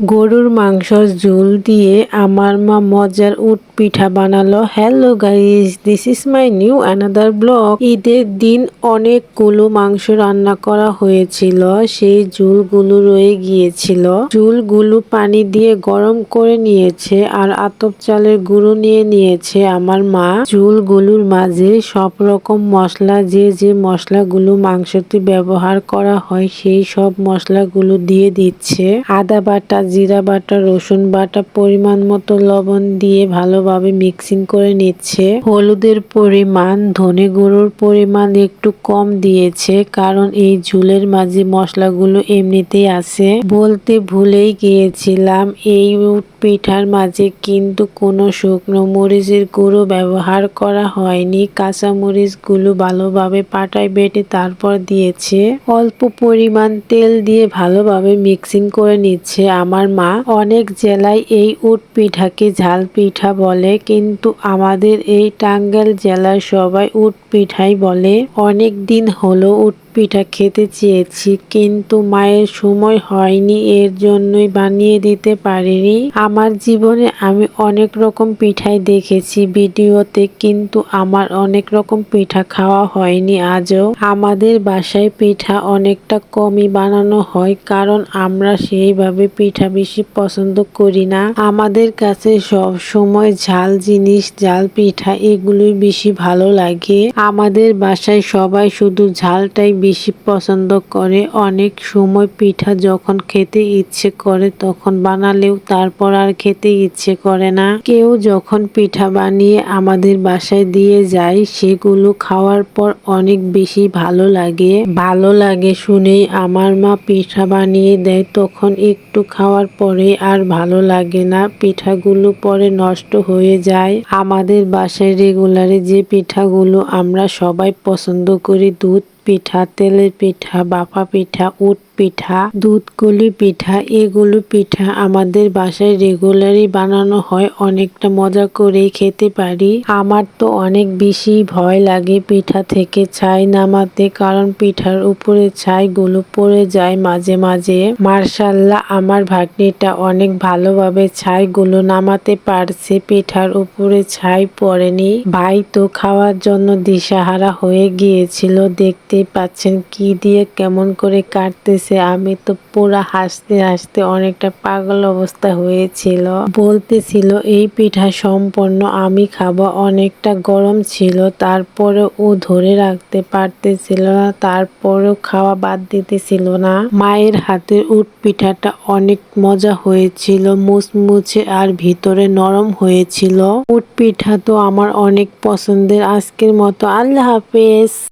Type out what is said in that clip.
গরুর মাংসর ঝোল দিয়ে আমার মা মজার উট পিঠা বানালো। Hello guys, this is my new another blog. ঈদের দিন অনেকগুলো মাংস রান্না করা হয়েছিল, সেই ঝোলগুলো রয়ে গিয়েছিল। ঝোলগুলো পানি দিয়ে গরম করে নিয়েছে আর আতপ চালের গুঁড়ো নিয়ে নিয়েছে আমার মা। ঝোলগুলোর মাঝে সব রকম মশলা, যে যে মশলাগুলো মাংসতে ব্যবহার করা হয় সেই সব মশলাগুলো দিয়ে দিচ্ছে। আদা বাটা, জিরা বাটা, রসুন বাটা, পরিমাণ মতো লবণ দিয়ে ভালোভাবে মিক্সিং করে নিচ্ছে। হলুদের পরিমাণ, ধনে গুঁড়োর পরিমাণ একটু কম দিয়েছে, কারণ এই ঝোলের মাঝে মশলাগুলো এমনিতেই আছে। বলতে ভুলেই গিয়েছিলাম, এই উট পিঠার মাঝে কিন্তু কোনো শুকনো মরিচের গুঁড়ো ব্যবহার করা হয়নি। কাঁচা মরিচগুলো ভালোভাবে পাটায় বেটে তারপর দিয়েছে। অল্প পরিমাণ তেল দিয়ে ভালোভাবে মিক্সিং করে নিচ্ছে আমার মা। অনেক জেলায় এই উট পিঠাকে ঝাল পিঠা বলে, কিন্তু আমাদের এই টাঙ্গাইল জেলার সবাই উট পিঠাই বলে। অনেক দিন হলো উট পিঠা খেতে চেয়েছি, কিন্তু মায়ের সময় হয়নি, এর জন্যই বানিয়ে দিতে পারিনি। আমার জীবনে আমি অনেক রকম পিঠাই দেখেছি ভিডিওতে, কিন্তু আমার অনেক রকম পিঠা খাওয়া হয়নি আজও। আমাদের বাসায় পিঠা অনেকটা কমই বানানো হয়, কারণ আমরা সেইভাবে পিঠা বেশি পছন্দ করি না। আমাদের কাছে সব সময় ঝাল জিনিস, ঝাল পিঠা এগুলোই বেশি ভালো লাগে। আমাদের বাসায় সবাই শুধু ঝালটাই বেশি পছন্দ করে। অনেক সময় পিঠা যখন খেতে ইচ্ছে করে তখন বানালেও তারপর আর খেতে ইচ্ছে করে না। কেউ যখন পিঠা বানিয়ে আমাদের বাসায় দিয়ে যায়, সেগুলো খাওয়ার পর অনেক বেশি ভালো লাগে। ভালো লাগে শুনেই আমার মা পিঠা বানিয়ে দেয়, তখন একটু খাওয়ার পরে আর ভালো লাগে না, পিঠাগুলো পরে নষ্ট হয়ে যায়। আমাদের বাসায় রেগুলারে যে পিঠাগুলো আমরা সবাই পছন্দ করি, দুধ পিঠা, তেলের পিঠা, বাফা পিঠা, উট পিঠা, দুধকুলি পিঠা, এগুলো পিঠা আমাদের বাসায় রেগুলারই বানানো হয়। অনেকটা মজা করেই খেতে পারি। আমার তো অনেক বেশি ভয় লাগে পিঠা থেকে ছাই নামাতে, কারণ পিঠার উপরে ছাইগুলো পড়ে যায় মাঝে মাঝে। মার্শাল্লাহ, আমার ভাগ্নিটা অনেক ভালোভাবে ছাইগুলো নামাতে পারছে, পিঠার উপরে ছাই পড়েনি। ভাই তো খাওয়ার জন্য দিশাহারা হয়ে গিয়েছিল। দেখতেই পাচ্ছেন কি দিয়ে কেমন করে কাটতেছে। আমি তো পুরা হাসতে হাসতে অনেকটা পাগল অবস্থা হয়েছিল। বলতেছিল এই পিঠা সম্পূর্ণ আমি খাবো। অনেকটা গরম ছিল, তারপরে ও ধরে রাখতে পারতেছিল না, তারপরেও খাওয়া বাদ দিতেছিল না। মায়ের হাতের উট পিঠাটা অনেক মজা হয়েছিল, মুচমুচে আর ভিতরে নরম হয়েছিল। উট পিঠা তো আমার অনেক পছন্দের। আজকের মতো আল্লাহ হাফেজ।